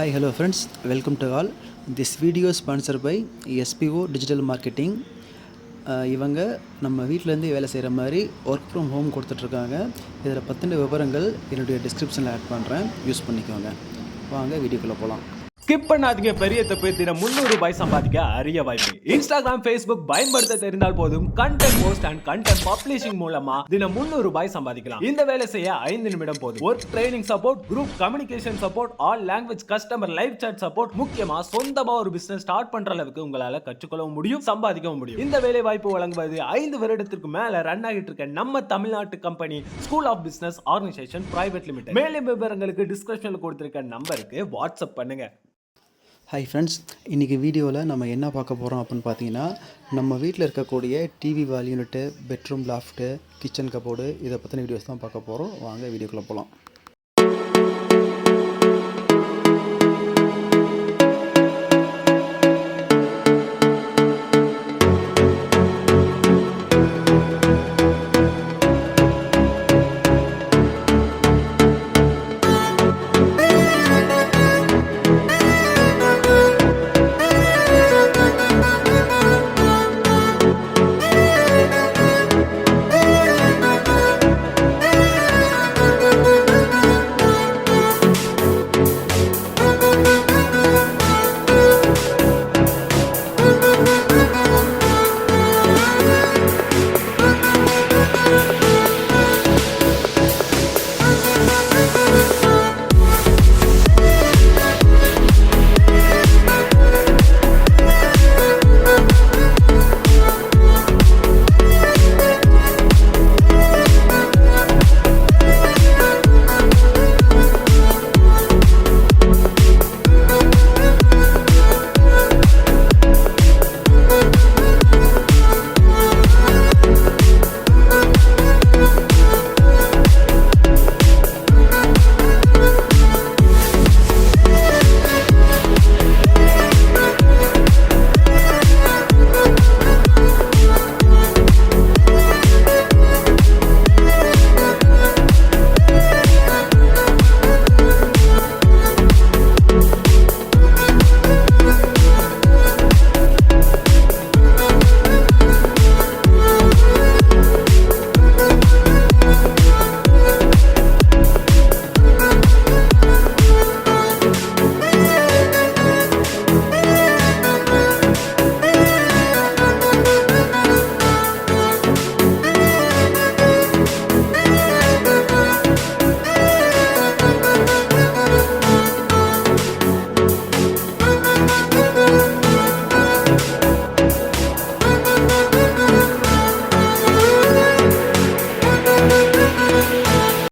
Hi, hello friends, welcome to all. This video is sponsored by SPO Digital Marketing. இவங்க நம்ம வீட்டிலேருந்து வேலை செய்கிற மாதிரி ஒர்க் ஃப்ரம் ஹோம் கொடுத்துட்ருக்காங்க. இதில் பற்றின விவரங்கள் என்னுடைய டிஸ்கிரிப்ஷனில் ஆட் பண்ணுறேன், யூஸ் பண்ணிக்கோங்க. வாங்க வீடியோக்குள்ளே போகலாம். ஸ்கிப் பண்ணாதீங்க. பெரிய தப்பு. தினம் 300 ரூபாய் சம்பாதிக்க அரிய வாய்ப்பு. இன்ஸ்டாகிராம், ஃபேஸ்புக் பயன்படுத்த தெரிந்தால் போதும் content post and content publishing மூலமா தினம் 300 ரூபாய் சம்பாதிக்கலாம். இந்த வேலை செய்ய 5 நிமிடம் போதும். Work training support, group communication support, all language customer live chat support, முக்கியமா சொந்தமா ஒரு பிசினஸ் ஸ்டார்ட் பண்ற அளவுக்கு உங்களால கற்றுக்கொள்ளவும் முடியும், சம்பாதிக்கவும் முடியும். இந்த வேலை வாய்ப்பு வழங்குவது 5 வருடத்திற்கு மேல ரன் ஆகிட்டு இருக்க நம்ம தமிழ்நாட்டு company school of business organisation private limited. மேலும் விவரங்களுக்கு டிஸ்கிரிப்ஷன்ல கொடுத்திருக்க நம்பருக்கு வாட்ஸ்அப் பண்ணுங்க. ஹாய் ஃப்ரெண்ட்ஸ், இன்றைக்கி வீடியோவில் நம்ம என்ன பார்க்க போகிறோம் அப்படின்னு பார்த்தீங்கன்னா, நம்ம வீட்டில் இருக்கக்கூடிய டிவி வால் unit, bedroom loft, kitchen cupboard, இதை பற்றின வீடியோஸ் தான் பார்க்க போகிறோம். வாங்க வீடியோக்குள்ளே போகலாம்.